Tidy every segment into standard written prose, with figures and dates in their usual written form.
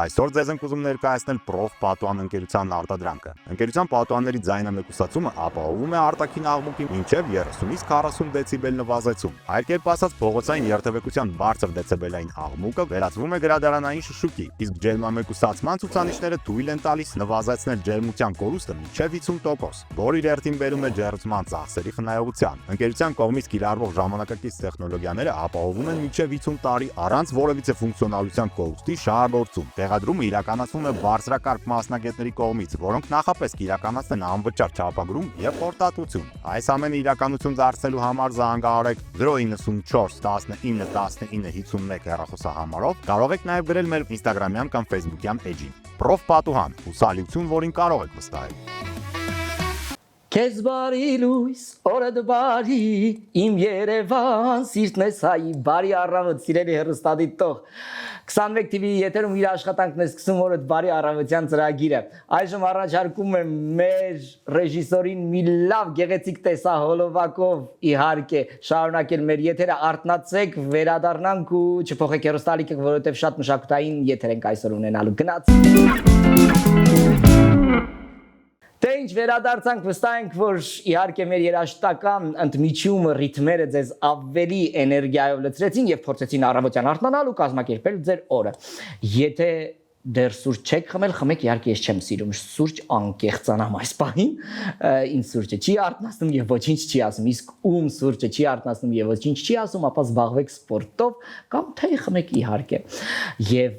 Այսօր ձեզ ենք ուզում ներկայացնել Prof Պատուհան ընկերության արտադրանքը։ Ընկերության պատուհանների ձայնամեկուսացումը ապահովում է արտաքին աղմուկի մինչև 30-ից 40 դեցիբել նվազեցում։ Այլ կերպ ասած, փողոցային երթևեկության բարձր դեցիբելային աղմուկը վերածվում է գրադարանային շշուկի, իսկ ջերմամեկուսացման ցուցանիշները թույլ են տալիս նվազեցնել ջերմության կորուստը մինչև 50%, որը իր հերթին բերում է ջերմության ծախսերի խնայողության։ Ընկերության կողմից կիրառվող ժամանակակից տեխնոլոգիաները ապահովում են մինչև 50 տարի առանց որևիցե ֆունկցիոնալության կորուստի շահագործում։ Տեղադրումը իրականացվում է բարձրակարգ մասնագետների կողմից, որոնք նախապես կիրականացնեն անվճար չափագրում եւ խորտատվություն։ Այս ամենը իրականություն դարձնելու համար զանգահարեք 094 19 19 51 հեռախոսահամարով, կարող եք նաեւ գրել մեր Instagram-յան կամ Facebook-յան էջին։ Prof Պատուհան, հուսալիություն, որին կարող եք վստահել։ Քեզ բարի լույս, օրդ բարի, իմ Երևան, սիրտն ես հայի, բարի առավոտ, սիրելի հեռուստադիտող։ 21 TV եթերում իր աշխատանքն է սկսում օրդ բարի առավոտյան ծրագիրը։ Այժմ առաջարկում եմ մեր ռեժիսորին մի լավ գեղեցիկ տեսահոլովակով իհարկե շարունակել մեր եթերը, արթնացեք, վերադառնանք ու չփոխեք հեռուստալիքը, որովհետև շատ մշակութային եթեր ենք այսօր ունենալու։ Գնաց։ Դե ինչ վերադարձանք, վստահ ենք, որ իհարկե մեր երաժշտական ընդմիջումը, ռիթմերը ձեզ ավելի էներգիայով լցրեցին եւ փորձեցին առավոտյան արթնանալ ու կազմակերպել ձեր օրը։ Եթե դեռ սուրճ չեք խմել, խմեք, իհարկե ես չեմ սիրում սուրճ, անկեղծանամ այս պահին, ինձ սուրճը չի արթնացնում եւ ոչինչ չի ասում, իսկ ում սուրճը չի արթնացնում եւ ոչինչ չի ասում, ապա զբաղվեք սպորտով կամ թեյ խմեք իհարկե։ Եվ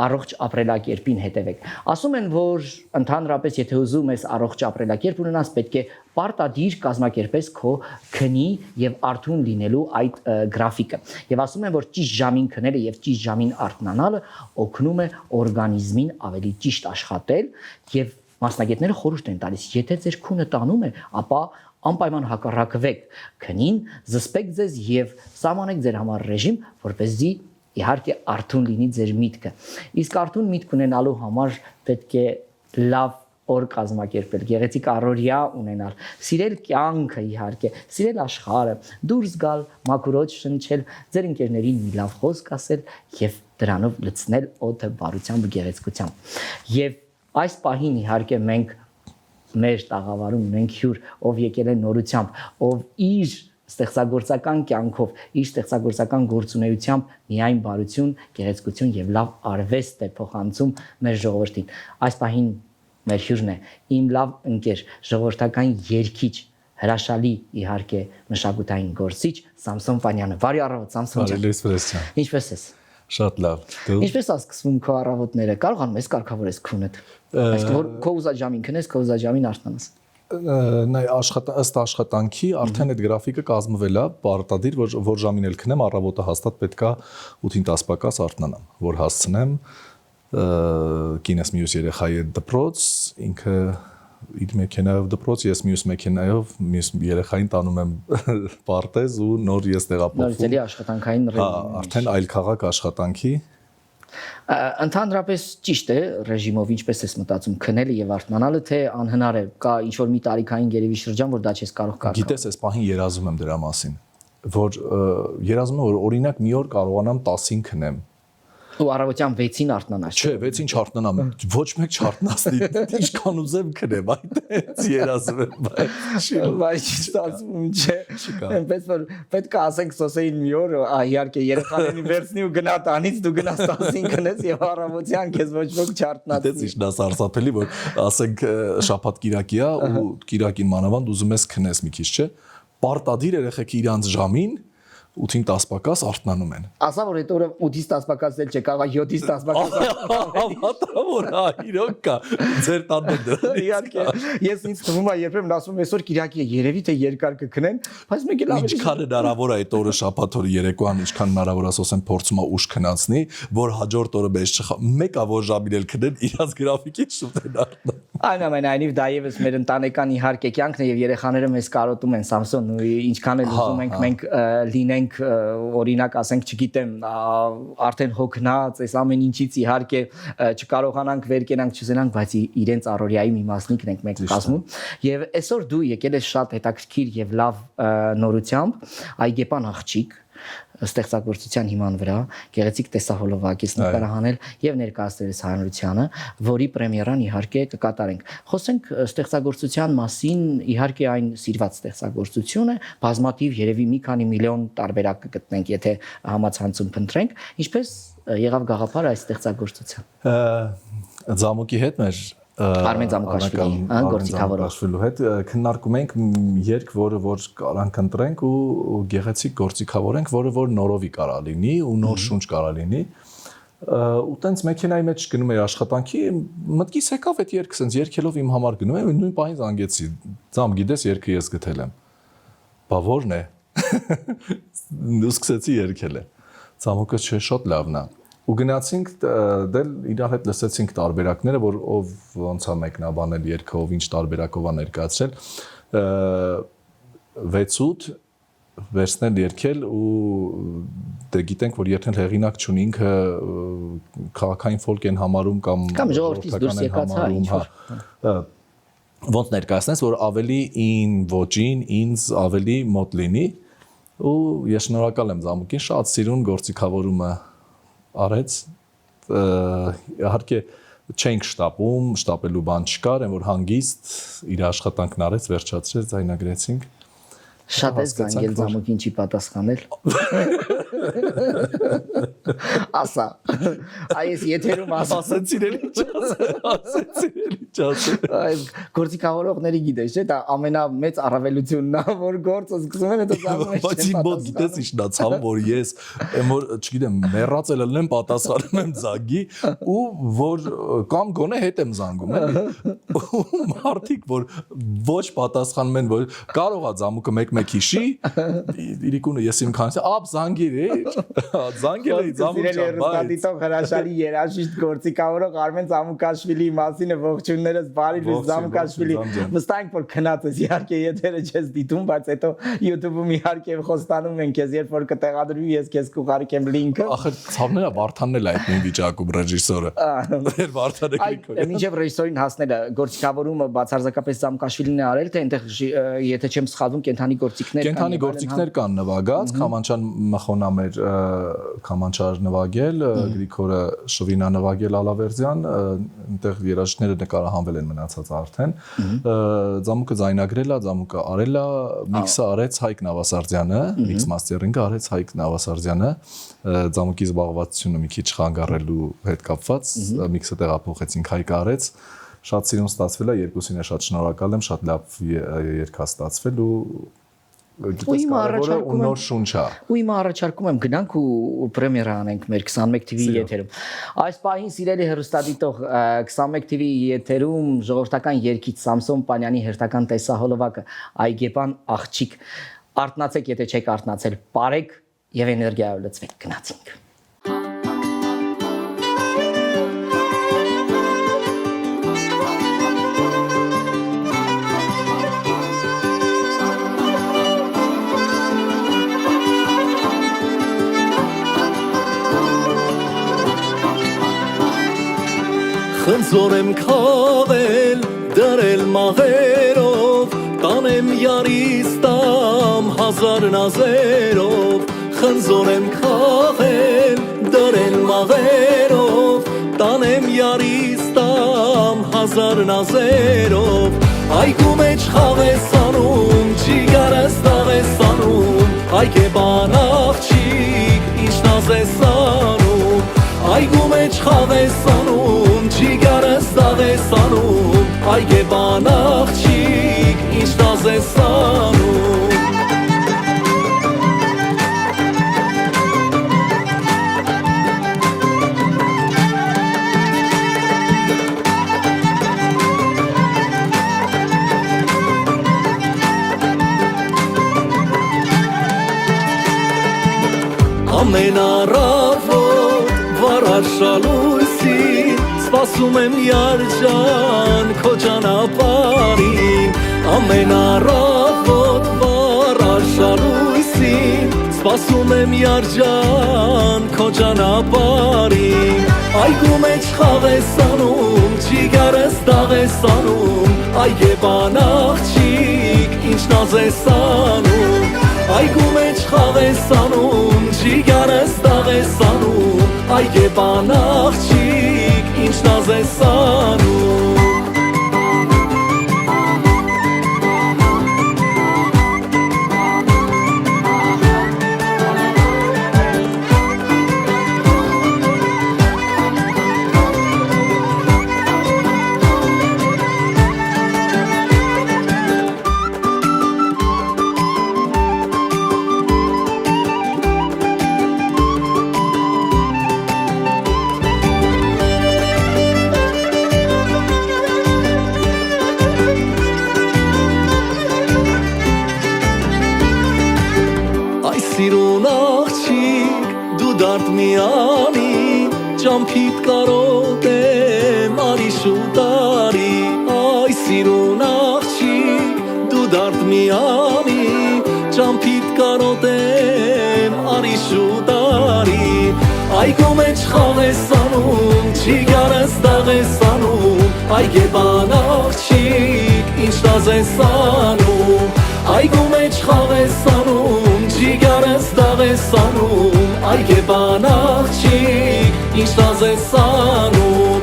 առողջ ապրելակերպին հետևեք։ Ասում են, որ ընդհանրապես եթե ուզում ես առողջ ապրելակերպ ունենաս, պետք է պարտադիր կազմակերպես քո քնի եւ արթուն լինելու այդ գրաֆիկը։ Եվ ասում են, որ ճիշտ ժամին քնելը եւ ճիշտ ժամին արթնանալը օգնում է օրգանիզմին ավելի ճիշտ աշխատել եւ մասնագետները խորհուրդ են տալիս, եթե ձեր քունը տանում է, ապա անպայման հակառակվեք քնին, զսպեք ձեզ եւ սահմանեք ձեր համար ռեժիմ, որպեսզի իհարկե արթուն լինի ձեր միտքը։ Իսկ արթուն միտք ունենալու համար պետք է լավ օր կազմակերպել, գեղեցիկ առօրյա ունենալ, սիրել կյանքը իհարկե, սիրել աշխարհը, դուրս գալ, մաքուրոց շնչել, ձեր ընկերներին մի լավ խոսք ասել եւ դրանով լցնել օդը բարությամբ ու գեղեցկությամբ։ Եվ այս պահին իհարկե մենք մեր տաղավարում ունենք հյուր, ով եկել է նորությամբ, ով իր ստեղծագործական կյանքով, իր ստեղծագործական գործունեությամբ միայն բարություն, գեղեցկություն եւ լավ արվեստ է փոխանցում մեր ժողովրդին։ Այս պահին մեր հյուրն է իմ լավ ընկեր, ժողովրդական երգիչ, հրաշալի իհարկե մշակութային գործիչ Սամսոն Պանյանը։ Բարի առավոտ, Սամսոն ջան։ Բարի լույս, Ինչպե՞ս ես։ Շատ լավ։ Դու։ Ինչպես է սկսվում քո առավոտները։ Կարողանում ես կարգավորես քունդ։ Այսինքն որ քո ուզաջամին քնես, քո ուզաջամին արթնանաս։ Ըստ աշխատանքի արդեն այդ գրաֆիկը կազմվել է, պարտադիր, որ ժամին էլ քնեմ, առավոտը հաստատ պետքա 8-ին 10 պակաս արթնանամ, որ հասցնեմ կինս մյուս երեխայի հետ դպրոց, ինքը իր մեքենայով դպրոց, ես մյուս մեքենայով մյուս երեխային տանում եմ պարտեզ ու նոր ես տեղափոխվում։ Նոր էլի աշխատանքային ռեժիմի։ Արդեն այլ քաղաք աշխատանքի։ Ընդհանրապես ճիշտ է ռեժիմով ինչպես ես մտածում քնելը եւ արթնանալը թե անհնար է կա ինչ որ մի տարիքային գերեվի շրջան որ դա չես կարող կարգավորել։ Գիտես, այս պահին երազում եմ դրա մասին, որ երազում եմ որ օրինակ մի օր կարողանամ 10-ին քնեմ։ Ու առավոտյան 6-ին արթնանաս։ Չէ, 6-ին չարթնանամ, ոչ մեկ չարթնացնի, ինչքան ուզեմ քնեմ, այդպես երազում եմ, բայց չստացվում չէ։ Այնպես որ պետք է ասենք սոսեին մի օր, իհարկե երեխաներին վերցնի ու գնա տանից, դու գնաս 10-ին քնես եւ առավոտյան քեզ ոչ ոք չարթնացնի։ Դες ինչն է սարսափելի, որ ասենք շաբաթ կիրակի է ու կիրակին մանավանդ ուզում ես քնես մի քիչ, չէ։ Պարտադիր երեխեքը իրանց ժամին 8-ին 10 պակաս արթնանում են։ Ասա որ այդ օրը 8-ից 10 պակաս էլ չկա, 7-ից 10 պակաս։ Հավատա որ իրոք կա։ Ձեր տանը դեռ։ Իհարկե, ես ինձ թվում է երբեմն ասում եմ այսօր Կիրակի է, երևի թե երկար կքնեն, բայց մեկ էլ ավելի ինչքան հնարավոր է այդ օրը շաբաթ օրը երեկոյան ինչքան հնարավոր է ասեմ փորձում է ուշ քնացնի, որ հաջորդ օրը մեզ չխա։ Մեկը որ ժամին էլ քնեն, իրաց գրաֆիկից շուտ են արթնանում։ Այնուամենայնիվ դա եւս մեր ընտանեկան իհարկե կյանքն է եւ երեխաները մեզ կարոտում են Սամսոն ու ինչքան էլ ուզում ենք մենք լինենք օրինակ ասենք չգիտեմ արդեն հոգնած այս ամեն ինչից իհարկե չկարողանանք վեր կենանք չուզենանք բայց իրենց առօրյայի մի մասնիկն ենք մենք կազմում եւ այսօր դու եկել ես շատ հետաքրքիր եւ լավ նորությամբ Այգեպան աղջիկ ստեղծագործության հիման վրա գեղեցիկ տեսահոլովակից նկարահանել եւ ներկայացնել հանրությանը, որի պրեմիերան իհարկե կկատարենք։ Խոսենք ստեղծագործության մասին, իհարկե այն սիրված ստեղծագործություն է, բազմաթիվ երևի մի քանի միլիոն տարբերակ կգտնենք, եթե համացանցում փնտրենք, ինչպես եղավ գաղափարը այս ստեղծագործության։ Ձամուկի հետ մեր Արմեն Ձամուկաշվիլի, գործիքավորող հետ քննարկում ենք երգ, որը որ կարանք ընտրենք ու գեղեցիկ գործիքավորենք, որը որ նորովի կարա լինի ու նոր շունչ կարա լինի։ Ու տենց մեքենայի մեջ գնում էի աշխատանքի, մտքիս եկավ այդ երգը, սենց երգելով իմ համար գնում եմ, նույն պահին զանգեցի։ Ձամ, գիտես երգը ես գտել եմ։ Բա ո՞րն է։ Ու սկսեցի երգել։ Ձամուկը չէ, շատ լավն է։ Ու գնացինք դել իրար հետ լսեցինք տարբերակները, որ ով ոնց է մեկնաբանել երգը, ով ինչ տարբերակով է ներկայացրել, 6-8 վերցնել երգել ու դե գիտենք, որ երթել հեղինակ չունի, ինքը քաղաքային ֆոլկ են համարում կամ ժողովրդից դուրս եկած հա, ոնց ներկայացնես, որ ավելի ին ոճին, ինձ ավելի մոտ լինի ու ես շնորհակալ եմ Ձամուկին, շատ սիրուն գործիքավորումը արեց, իհարկե չենք շտապում, շտապելու բան չկար, այն որ հանգիստ իր աշխատանքն արեց, վերջացրեց, ձայնագրեցինք։ Շատ ես զանգել Ձամուկին չի պատասխանել։ Ասա։ Այս եթերում ասեցին էլի չասել։ Այս գործիքավորողների գիտես, չէ՞, դա ամենամեծ առավելությունն է, որ գործը սկսում են հետո զանգում են։ Բայց իմ մոտ գիտես ի՞նչն է ցավ, որ ես որ, չգիտեմ, մեռածել եմ պատասխանում եմ զանգի ու որ կամ գոնե հետ եմ զանգում, էլի։ Ու մարդիկ որ ոչ պատասխանում են, որ կարող է Ձամուկը մեկ հիշի, իրիկունը ես իմ քանից ապ զանգիր է, զանգել էի Ձամուկ Դիտող հրաշալի երաժիշտ գործիքավորող Արմեն Ձամուկաշվիլի մասին է ողջուններս, բարի լույս Ձամուկաշվիլի։ Վստահ ենք որ քնած ես, իհարկե եթերը չես դիտում, բայց հետո YouTube-ում իհարկե խոստանում են քեզ, երբ որ կտեղադրվի, ես քեզ կուղարկեմ լինքը։ Ախր ցավնելա Վարդանն էլ այդ նույն վիճակում ռեժիսորը։ Էր Վարդանը Գրիգորյան։ Մինչև ռեժիսորին հասնելը գործիքավորումը բացարձակապես Ձամուկաշվիլին է արել, թե այնտեղ եթե չեմ սխալվում կենթանի գործիքներ կան։ Կենթանի գործիքներ կան նվագած, Խամանչյան Մխոնամ էր Խամանչար նվագել, Գրիգորը Շվինա նվագել Ալավերդյան, այնտեղ երաժիշտները նկարահանվել են մնացած արդեն։ Ձամուկը ձայնագրել է, Ձամուկը արել է, միքսը արեց Հայկ Նավասարդյանը, միքս մաստերինգը արեց Հայկ Նավասարդյանը, Ձամուկի զբաղվածությունը մի քիչ խանգարելու հետ կապված, միքսը տեղափոխեցինք Հայկը արեց։ Շատ սիրուն ստացվել է, երկուսին է շատ շնորհակալ եմ, շատ լավ երգ է ստացվել ու գիտես կարևորը ու նոր շունչ է։ Ու հիմա առաջարկում եմ գնանք ու պրեմիերա անենք մեր 21 TV-ի եթերում։ Այս պահին սիրելի հեռուստադիտող 21 TV-ի եթերում ժողովրդական երգիչ Սամսոն Պանյանի հերթական տեսահոլովակը Այգեպան աղջիկ։ Արթնացեք, եթե չեք արթնացել, բարեք եւ էներգիայով լցվեք, գնացինք։ Խնձոր եմ քաղել, դրել մաղերով, տանեմ յարից տամ հազար նազերով, խնձոր եմ քաղել, դրել մաղերով, տանեմ յարից տամ հազար նազերով, այգու մեջ խաղ ես անում, ջիգարս տաղ ես անում, Այգեպան աղջիկ, ինչ նազ ես անում, այգու մեջ խաղ ես անում, ջիգարս տաղ ես անում, Այգեպան աղջիկ, ինչ նազ ես անում։ Ամեն առավոտ վարաշալույսին սպասում եմ յարջան քո ճանապարհին Ամեն առավոտ վարաշալույսին սպասում եմ յարջան քո ճանապարհին Այգու մեջ խաղ ես անում, ջիգարս տաղ ես անում Այգեպան աղջիկ, ինչ նազ ես անում Այգու մեջ խաղ ես անում Ջիգարս տաղես անում Այգեպան աղջիկ ինչ նազ ես անում Սիրուն աղջիկ դու դարդ միանի ճամփիդ կարոտ եմ արի շուտարի Այ սիրուն աղջիկ դու դարդ միանի ճամփիդ կարոտ եմ արի շուտարի Այգու մեջ խաղ ես անում ջիգարս տաղ ես անում Այգեպան աղջիկ ինչ նազ ես անում Այգու մեջ խաղ ես անում Ջիգարս տաղ ես անում Այգեպան աղջիկ ինչ նազ ես անում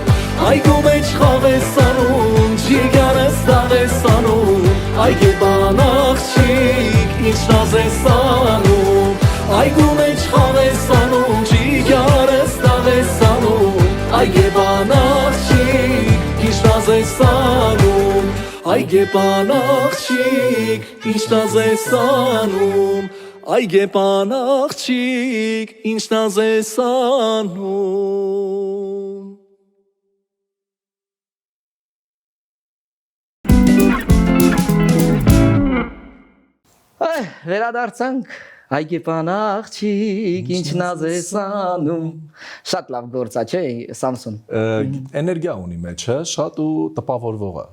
Այգու մեջ խաղ ես անում Ջիգարս տաղ ես անում Այգեպան աղջիկ ինչ նազ ես անում Այգու մեջ խաղ ես անում Ջիգարս տաղ ես անում Այգեպան աղջիկ ինչ նազ ես անում Այգեպան աղջիկ ինչ նազ ես անում Այգեպան աղջիկ ինչ նազ ես անում Վերադարձանք Այգեպան աղջիկ ինչ նազ ես անում Շատ լավ գործ է չէ Սամսոն Էներգիա ունի մեջը, շատ ու տպավորվող է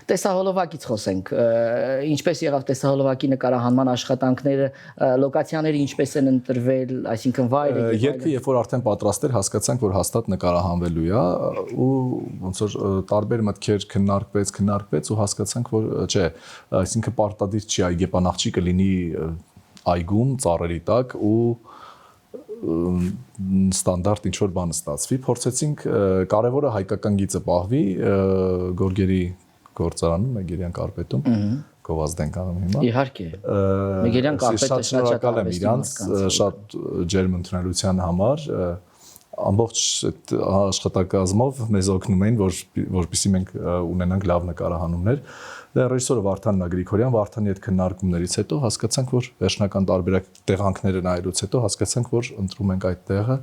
Տեսահոլովակից խոսենք ինչպես եղավ տեսահոլովակի նկարահանման աշխատանքները լոկացիաները ինչպես են ընտրվել այսինքն վայրը Երկը երբ որ արդեն պատրաստ էր հասկացանք որ հաստատ նկարահանվելու է ու ոնց որ տարբեր մտքեր քննարկվեց ու հասկացանք որ չէ այսինքն պարտադիր չի Այգեպան աղջիկը լինի այգում ծառերի տակ ու ստանդարտ ինչ որ բան ստացվի փորձեցինք կարևորը հայկական գիծը պահվի գորգերի գործարանում Մեգերյան կարպետում գովազդենք անում հիմա Իհարկե Մեգերյան կարպետը շատ շնորհակալ եմ իրանց շատ ջերմ ընդունելության համար ամբողջ այդ աշխատակազմով մեզ օգնում էին որպեսզի մենք ունենանք լավ նկարահանումներ ռեժիսորը Վարդանն է Գրիգորյան Վարդանի հետ քննարկումներից հետո հասկացանք որ վերջնական տարբերակ տեղանքները նայելուց հետո հասկացանք որ ընտրում ենք այդ տեղը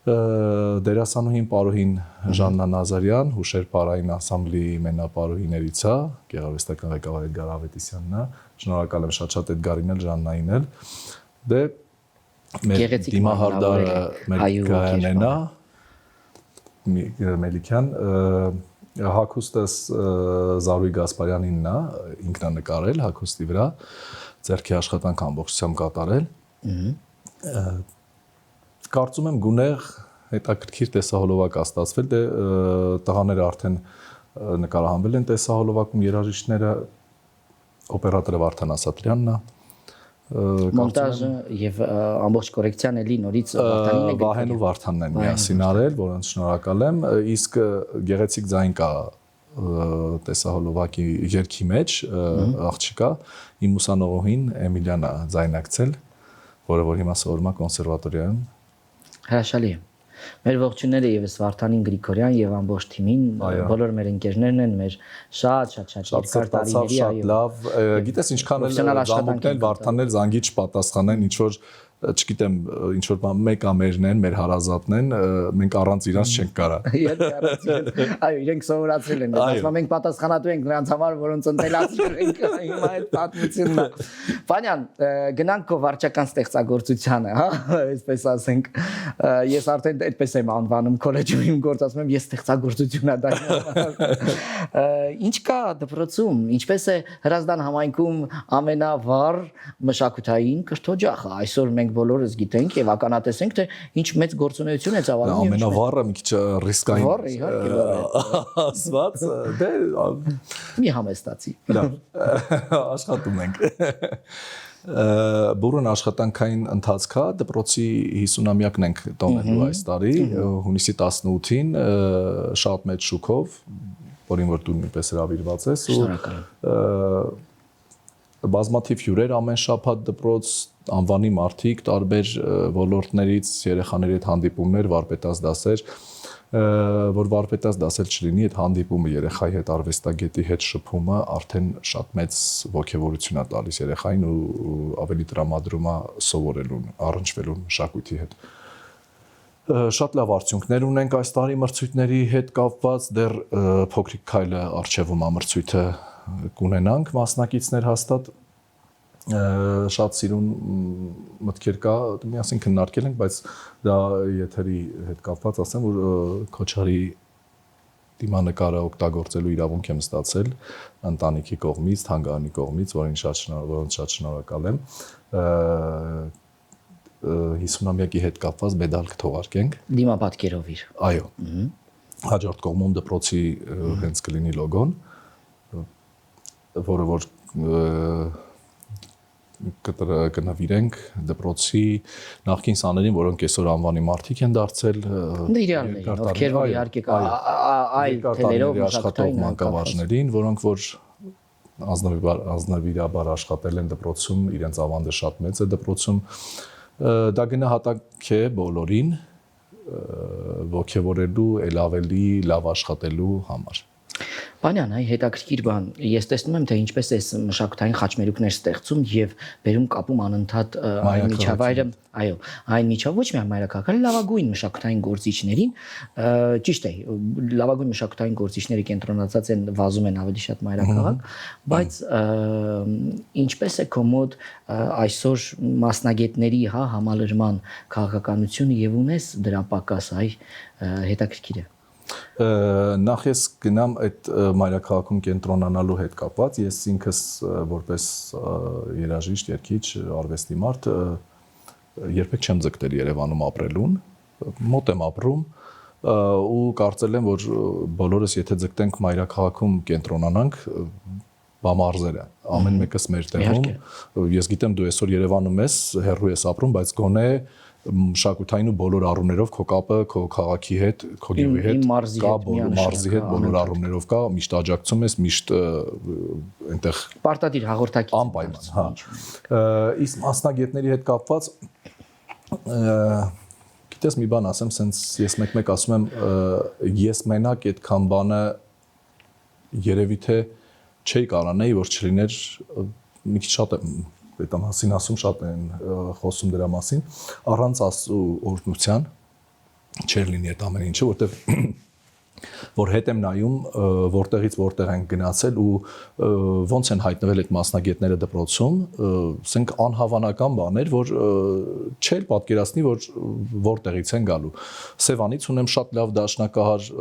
դերասանուհին Պարոհին Ժաննա Նազարյան հուշեր պարային անսամբլի մենապարոհիներից է գեղարվեստական ղեկավար Էդգար Ավետիսյանն է շնորհակալ եմ շատ Էդգարին էլ Ժաննային էլ դե մեր դիմահարդարը Մելիքյանն է Մելիքյան հագուստս Զարուհի Գասպարյանինն է ինքն է նկարել հագուստի վրա ձեռքի աշխատանք ամբողջությամբ կատարել Կարծում եմ գունեղ հետաքրքիր տեսահոլովակ ստացվել դե տղաները արդեն նկարահանվել են տեսահոլովակում երաժիշտները օպերատորը Վարդան Ասատրյանն է Մոնտաժը եւ ամբողջ կորեկցիան էլի նորից Վարդանին է Վահեն ու Վարդանն են միասին արել որոնց շնորհակալ եմ իսկ գեղեցիկ ձայն կա տեսահոլովակի երգի մեջ աղջիկա իմ ուսանողուհին Էմիլիանա ձայնակցել որը որ հիմա սովորում է կոնսերվատորիայում Հրաշալի է Մեր ողջունները եւս Վարդանին Գրիգորյան եւ ամբողջ թիմին, բոլոր մեր ընկերներն են, մեր շատ երկար տարիների այո։ Լավ, գիտես ինչքան էլ զամուկնել Վարդանն էլ զանգի չպատասխանեն, ինչ որ չգիտեմ, ինչ որ բան մեկա մերն են, մեր հարազատն են, մենք առանց իրանց չենք կարա։ Այո, իրենք սովորացրել են, ասում մենք պատասխանատու ենք նրանց համար, որոնց ընտելացրել ենք, հիմա այդ պատմությունն է։ Վանյան, գնանք քո վարչական ստեղծագործությանը, հա, այսպես ասենք։ Ես արդեն այդպես եմ անվանում քոլեջում իմ գործ, ասում եմ ես ստեղծագործություն եմ դա։ Ինչ կա դպրոցում, ինչպես է Հրազդան համայնքում ամենավառ մշակութային կրթօջախը, այսօր մենք բոլորս գիտենք եւ ականատես ենք թե ինչ մեծ գործունեություն է ծավալում։ Ամենավառը մի քիչ ռիսկային։ Վառը իհարկե։ Ասված դե մի համեստացի։ Լավ։ Աշխատում ենք։ Բուրըն աշխատանքային ընթացքա դպրոցի 50-ամյակն ենք տոնելու այս տարի, հունիսի 18-ին շատ մեծ շուկով, որին որ դու նույնպես հրավիրված ես ու բազմաթիվ հյուրեր ամեն շաբաթ դպրոց, անվանի մարդիկ, տարբեր ոլորտներից երեխաների հետ հանդիպումներ, վարպետաց դասեր, որ վարպետաց դասել չլինի, այդ հանդիպումը երեխայի հետ արվեստագետի հետ շփումը արդեն շատ մեծ ոգևորություն է տալիս երեխային ու ավելի տրամադրում է սովորելուն, առնչվելուն մշակույթի հետ։ Շատ լավ արդյունքներ ունենք այս տարի մրցույթների հետ կապված, դեռ փոքրիկ քայլը առջևում է մրցույթը կունենանք մասնակիցներ հաստատ շատ սիրուն մտքեր կա միասին քննարկել ենք, բայց դա եթերի հետ կապված ասեմ, որ Քոչարի դիմանկարը օգտագործելու իրավունք եմ ստացել ընտանիքի կողմից, թանգարանի կողմից, որին շատ շնորհակալ եմ։ 50-ամյակի հետ կապված մեդալ կթողարկենք։ Դիմապատկերով իր։ Այո։ Հաջորդ կողմում դպրոցի հենց կլինի լոգոն, որը որ կնվիրենք դպրոցի նախկին սաներին, որոնք այսօր անվանի մարդիկ են դարձել, իրավներին, ովքեր որ իհարկե այլ թելերով աշխատող մանկավարժներին, որոնք որ անձնավիրաբար աշխատել են դպրոցում, իրենց ավանդը շատ մեծ է դպրոցում, դա գնահատակ է բոլորին ոգևորելու, ել ավելի լավ աշխատելու համար։ Բանյան, այ հետաքրքիր բան, ես տեսնում եմ, թե ինչպես է մշակութային խաչմերուկներ ստեղծում եւ բերում կապում անընդհատ այն միջավայրը, այո, այն միջավ ոչ միայն մայրաքաղաքի, լավագույն մշակութային գործիչներին, ճիշտ է, լավագույն մշակութային գործիչները կենտրոնացած են, վազում են ավելի շատ մայրաքաղաք, բայց ինչպես է քո մոտ այսօր մասնագետների, հա, համալրման քաղաքականությունը եւ ունես դրա պակաս, այ հետաքրքիր է։ Նախ ես գնամ այդ մայրաքաղաքում կենտրոնանալու հետ կապված, ես ինքս որպես երաժիշտ, երգիչ, արվեստի մարդ երբեք չեմ ձգտել Երևանում ապրելուն, մոտ եմ ապրում ու կարծել եմ, որ բոլորս եթե ձգտենք մայրաքաղաքում կենտրոնանանք, բամարզերը, ամեն մեկս մեր տեղում, ես գիտեմ դու այսօր Երևանում ես, հեռու ես ապրում, բայց գոնե մշակութային ու բոլոր առումներով քո կապը քո քաղաքի հետ, քո գյուղի հետ, կա բոլոր մարզի հետ բոլոր առումներով կա, միշտ աջակցում ես, միշտ այնտեղ պարտադիր հաղորդակից անպայման, հա։ Իսկ մասնագետների հետ կապված գիտես մի բան ասեմ, սենց ես մեկ-մեկ ասում եմ, ես մենակ այդքան բանը երևի թե չէի կարողանայի, որ չլիներ մի քիչ շատ այդ մասին ասում շատ են խոսում դրա մասին, առանց Աստծո օրհնության չէր լինի այդ ամեն ինչը, որտեվ որ հետ եմ նայում, որտեղից որտեղ են գնացել ու ոնց են հայտնվել այդ մասնագետները դպրոցում, ասենք անհավանական բաներ, որ չէր պատկերացնի, որ որտեղից են գալու։ Սևանից ունեմ շատ լավ դաշնակահար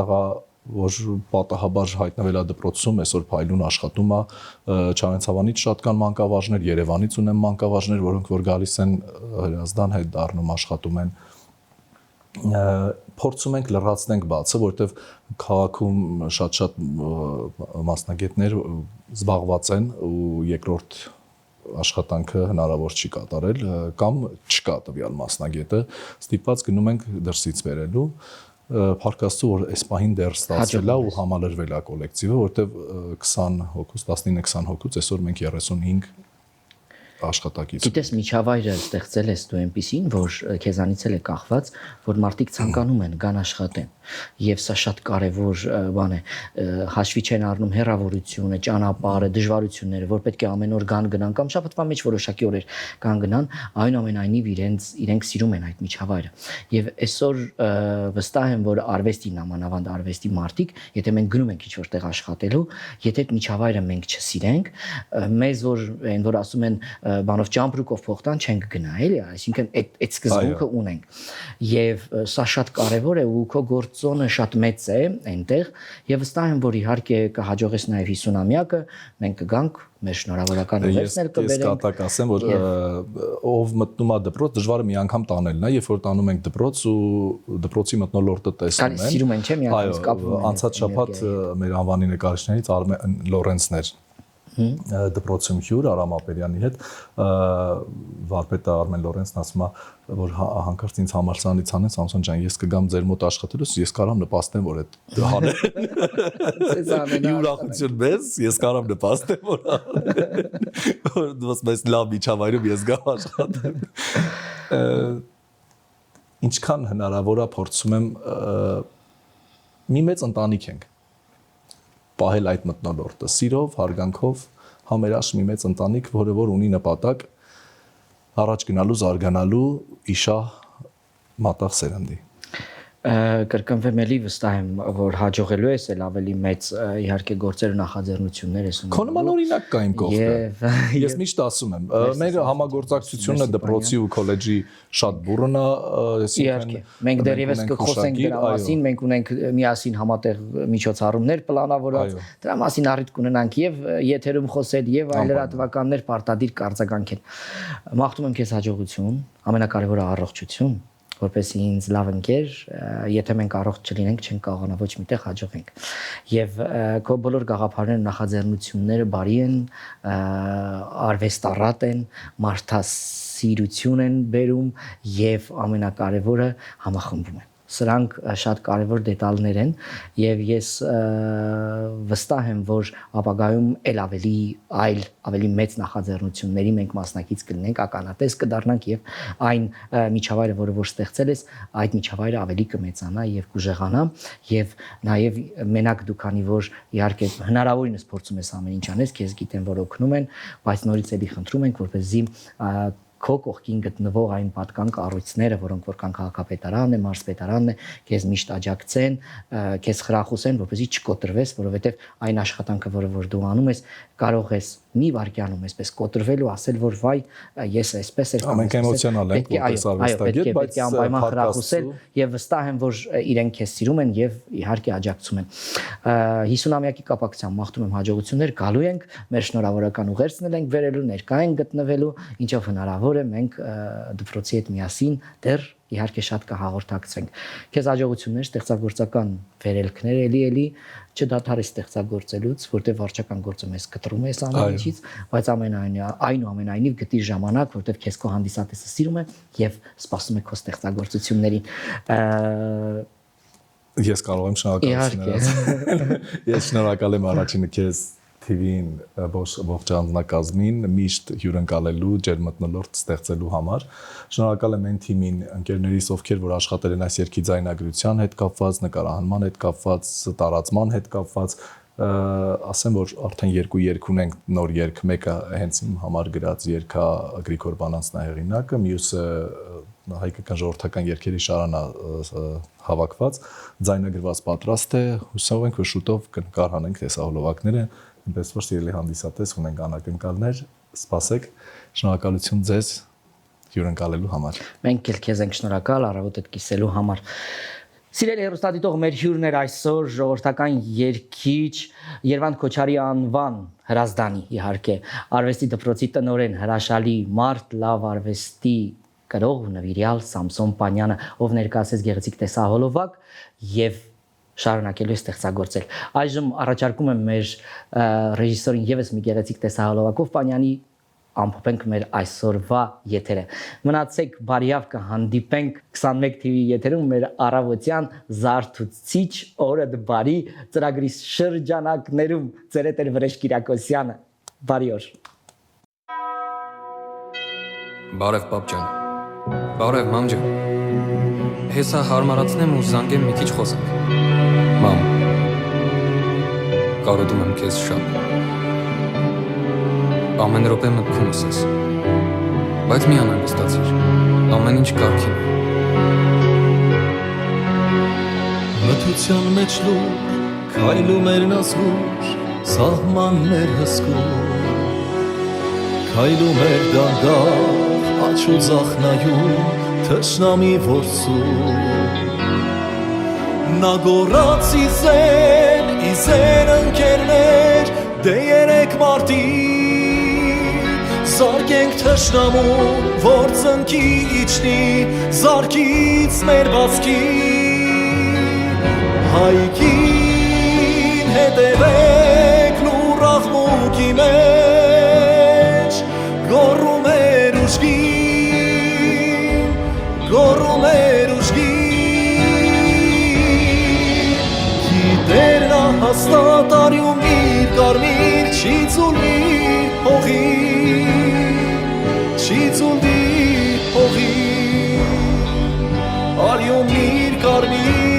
տղա, որ պատահաբար հայտնվել է դպրոցում, այսօր փայլուն աշխատում է, Չարենցավանից շատ կան մանկավարժներ, Երևանից ունեմ մանկավարժներ, որոնք որ գալիս են Հրազդան հետ դառնում աշխատում են, փորձում ենք լրացնենք բացը, որովհետև քաղաքում շատ մասնագետներ զբաղված են ու երկրորդ աշխատանքը հնարավոր չի կատարել կամ չկա տվյալ մասնագետը, ստիպված գնում ենք դրսից բերելու Փառք Աստծո, որ այս պահին դեռ ստացվել է ու համալրվել է կոլեկտիվը, որտեղ 20 հոգուց, 19-20 հոգուց այսօր մենք 35 աշխատակից։ Գիտես, միջավայրը ստեղծել ես դու այնպիսին, որ քեզանից էլ է կախված, որ մարդիկ ցանկանում են գան աշխատեն։ Եվ սա շատ կարևոր բան է, հաշվի չեն առնում հեռավորությունը, ճանապարհը, դժվարությունները, որ պետք է ամեն օր գան գնան կամ շաբաթվա մեջ որոշակի օրեր գան գնան, այնուամենայնիվ իրենք սիրում են այդ միջավայրը։ Եվ այսօր վստահ եմ, որ արվեստի նամանավանդ արվեստի մարդիկ, եթե մենք գնում ենք ինչ-որ տեղ աշխատելու, եթե այդ միջավայրը մենք չսիրենք, մեզ որ ասում են բանով ճամպրուկով փոխտան չենք գնա, էլի, այսինքն այդ սկզբունքը ունենք։ Եվ սա շատ կարևոր է ու քո գործոնը շատ մեծ է այնտեղ եւ վստահ եմ, որ իհարկե կհաջողես նաեւ 50-ամյակը, մենք կգանք, մեր շնորհավորական ուղերձներ կբերենք։ Ես կատակ ասեմ, որ ով մտնում է դպրոց, դժվար է մի անգամ տանելն է, երբ որ տանում ենք դպրոց ու դպրոցի մթնոլորտը տեսնում են։ Սիրում են, չէ՞, մի անգամ կապվում են։ Անցած շաբաթ մեր անվանի նկարիչներից Արմեն Լորենցն էր դպրոցում հյուր Արամ Ապերյանի հետ վարպետը Արմեն Լորենցն ասում է որ հանկարծ ինձ համալսարանից անեն Սամսոն ջան ես կգամ ձեր մոտ աշխատելուց ես կարամ նպաստեմ որ այդ հանեն ուրախություն մեզ ես կարամ նպաստեմ որ դուս լավ միջավայրում ես գամ աշխատեմ ինչքան հնարավոր է փորձում եմ մի մեծ ընտանիք ենք պահել այդ մթնոլորտը սիրով հարգանքով համերաշխ մի մեծ ընտանիք որը որ ունի նպատակ առաջ գնալու զարգանալու իշահ մատաղ սերնդի կրկնվեմ էլի վստահ եմ որ հաջողելու ես էլ ավելի մեծ իհարկե գործեր ու նախաձեռնություններ ես ունենալու։ Քո նման օրինակ կա իմ կողքը։ Ես միշտ ասում եմ, մեր համագործակցությունը դպրոցի ու քոլեջի շատ բուրըն է, իհարկե։ Մենք դեռևս կխոսենք դրա մասին, մենք ունենք միասին համատեղ միջոցառումներ պլանավորած, դրա մասին առիթ կունենանք եւ եթերում խոսել եւ այլ լրատվականներ պարտադիր կարձագանքել։ Մաղթում եմ քեզ հաջողություն, ամենակարևորը առողջություն որպեսզի ինձ լավ ընկեր, եթե մենք առողջ չլինենք, չենք կարողանա ոչ միտեղ հաջողենք։ Եվ քո բոլոր գաղափարները, նախաձեռնությունները բարի են, արվեստառատ են, մարդասիրություն են բերում եւ ամենակարևորը համախմբում են։ Սրանք շատ կարևոր դետալներ են եւ ես վստահ եմ որ ապագայում ավելի մեծ նախաձեռնությունների մենք մասնակից կլինենք ականատես կդառնանք եւ այն միջավայրը որը որ ստեղծել ես այդ միջավայրը ավելի կմեծանա եւ կուժեղանա եւ նաեւ մենակ դու քանի որ իհարկե հնարավորինս փորձում ես ամեն ինչ անես քեզ գիտեմ որ օգնում են բայց նորից էլի խնդրում ենք որպեսզի քո կողքին գտնվող այն պատկան կառույցները, որոնք որ կան քաղաքապետարանն է, մարզպետարանն է, քեզ միշտ աջակցեն, քեզ խրախուսեն, որպեսզի չկոտրվես, որովհետև այն աշխատանքը, որը որ դու անում ես, կարող ես մի վայրկյանում այսպես կոտրվել ու ասել, որ վայ, ես այսպես եմ Մենք էմոցիոնալ ենք, որպես արվեստագետ, բայց անպայման խրախուսել եւ վստահ եմ, որ իրենք քեզ սիրում են եւ իհարկե աջակցում են։ 50-ամյակի կապակցությամբ մաղթում եմ հաջողություններ, գալու ենք, մեր շնորհավորական ուղերձն ենք վերելու, ներկա ենք գտնվելու, ինչով հնարավոր է մենք դպրոցի հետ միասին դեռ իհարկե շատ կհաղորդակցվենք։ Քեզ հաջողություններ, ստեղծագործական վերելքներ էլի չդադարես ստեղծագործելուց, որտեղ վարչական գործում ես կտրում ես ամեն ինչից, բայց այնուամենայնիվ գտիր ժամանակ, որտեղ քեզ քո հանդիսատեսը սիրում է եւ սպասում է քո ստեղծագործություններին։ Ես կարող եմ շնորհակալություն։ Ես շնորհակալ եմ առաջինը քեզ TV-ին ողջ անձնակազմին միշտ հյուրընկալելու ջեր մթնոլորտ ստեղծելու համար։ Շնորհակալ եմ այն թիմին, ընկերներիս, ովքեր որ աշխատել են այս երգի ձայնագրության հետ կապված, նկարահանման հետ կապված, տարածման հետ կապված, ասեմ որ արդեն 2 երգ ունենք նոր երգ, մեկը հենց իմ համար գրած երգա Գրիգոր Բանանցն է հեղինակը, մյուսը հայկական ժողովրդական երգերի շարան հավաքված, ձայնագրված պատրաստ է, հուսով ենք որ շուտով կնկարահանենք տեսահոլովակները Այնպես որ սիրելի հանդիսատես ունենք անակնկալներ, սպասեք, շնորհակալություն ձեզ հյուրընկալելու համար։ Մենք էլ քեզ ենք շնորհակալ առավոտդ կիսելու համար։ Սիրելի հեռուստադիտող, մեր հյուրն էր այսօր ժողովրդական երգիչ Երվանդ Քոչարի անվան հրազդանի իհարկե արվեստի դպրոցի տնօրեն հրաշալի մարդ, լավ արվեստի կրող նվիրյալ Սամսոն Պանյանը, ով ներկայացրեց գեղեցիկ տեսահոլովակ եւ շարունակելու է ստեղծագործել։ Այժմ առաջարկում եմ մեր ռեժիսորին եւս մի գեղեցիկ տեսահոլովակով Պանյանի ամփոփենք մեր այսօրվա եթերը։ Մնացեք բարիավ կհանդիպենք 21 TV եթերում մեր առավոտյան զարթուցիչ օրը բարի ծրագրի շրջանակներում ձեր հետ է Վրեժ Կիրակոսյանը։ Բարի օր։ Բարև պապ ջան։ Բարև մամ ջան։ Հեսա հարմարացնեմ ու զանգեմ մի քիչ խոսենք։ Մամ, կարոտում եմ քեզ շատ։ Ամեն րոպե մտքումս ես։ Բայց մի անհանգստացիր, ամեն ինչ կարգին է։ Մթության մեջ լուր, քայլում էր նազգուր, սահմաններ հսկում։ Քայլում էր դանդաղ, աջ ու ձախ նայում, թշնամի որսում։ Նա գոռաց իզեն ընկերներ, դե երեք մարտի Զարկենք թշնամուն, որ ծնկի իջնի, զարկից մեր բացքի Հայքին հետևեք լուր աղմուկի մեջ գոռում էր ուժգի Գիտեր նա հաստատ արյուն իր կարմիր չի ծուլվի հողի Չի ծուլվի հողի արյուն իր կարմիր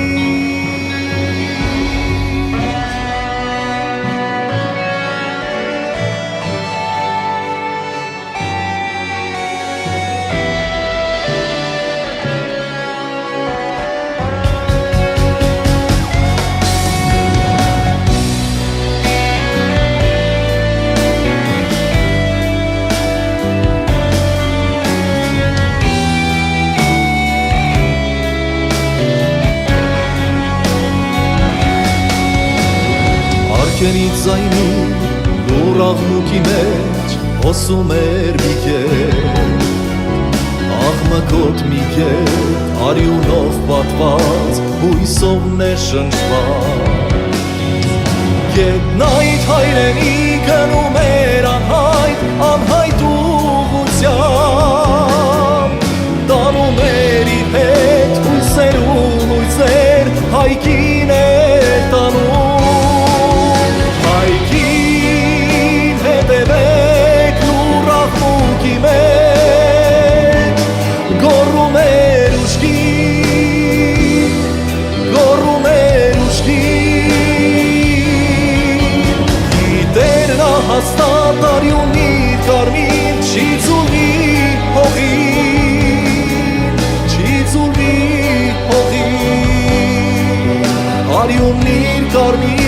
Արկենից զայնի լուր աղմուկի մեջ հոսում էր մի կետ Աղմկոտ մի կետ արյունով պատված հույսով ներշնչված Կետն այդ հայրենի գնում էր անհայտ ուղղությամբ Տանում էր իր հետ հույսերուն հույսեր հայքին էր տանում Գոռում էր ուժգի Գիտեր նա հաստատ արյուն իր կարմիր չի ծուլվի հողի Չի ծուլվի հողի արյուն իր կարմիր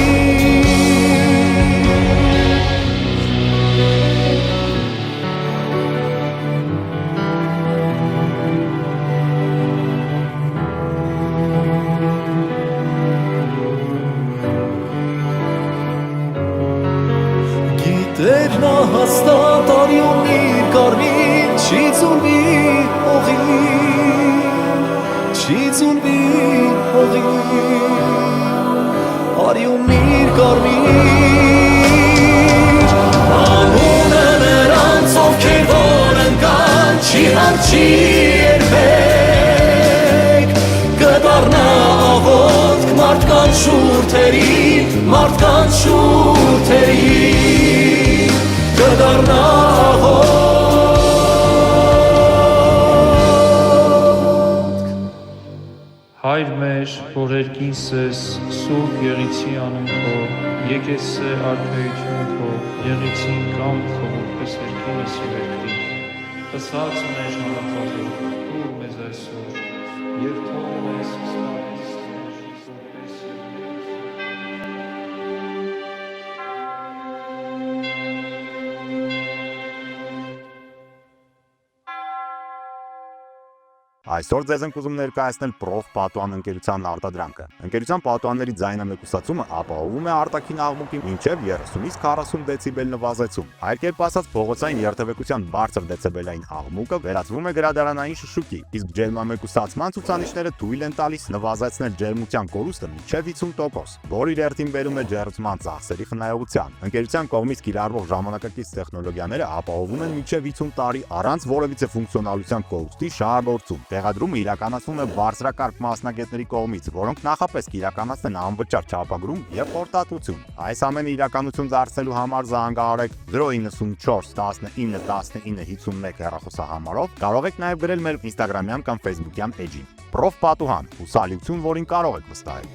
Դեր նա հաստատ արյուն իր կարմիր չի ծուլվի հողի Չի ծուլվի հողի արյուն իր կարմիր Անունը նրանց ովքեր որ ընկան չի հանգչի երբեք Կդառնա աղոթք մարդկանց շուրթերին Մարդկանց շուրթերին Կդառնա աղոթք Հայր մեր, որ երկինս ես, սուրբ եղիցի անուն քո, եկես է արքայություն քո, եղիցին կամ քո, որպես երկինս երկրի, ըսած մեր հանապատով, թող մեզ այսօր, և թող մեզ սպանես որպես Այսօր ձեզ ենք ուզում ներկայացնել Prof Պատուհան ընկերության արտադրանքը։ Ընկերության պատուհանների ձայնամեկուսացումը ապահովում է արտաքին աղմուկի մինչև 30-ից 40 դեցիբել նվազեցում։ Այլ կերպ ասած, փողոցային երթևեկության բարձր դեցիբելային աղմուկը վերածվում է գրադարանային շշուկի, իսկ ջերմամեկուսացման ցուցանիշները թույլ են տալիս նվազեցնել ջերմության կորուստը մինչև 50%, որը իր հերթին բերում է ջերմության ծախսերի խնայողության։ Ընկերության կողմից կիրառվող ժամանակակից տեխնոլոգիաները ապահովում են մինչև 50 տարի առանց որևիցե ֆունկցիոնալության կորուստի շահագործում։ Տեղադրումը իրականացվում է բարձրակարգ մասնագետների կողմից, որոնք նախապես կիրականացնեն անվճար չափագրում եւ խորտատություն։ Այս ամենը իրականություն դարձնելու համար զանգահարեք 094 19 19 51 հեռախոսահամարով, կարող եք նաեւ գրել մեր Instagram-յան կամ Facebook-յան էջին։ Prof Պատուհան, ուսալիություն, որին կարող եք վստահել։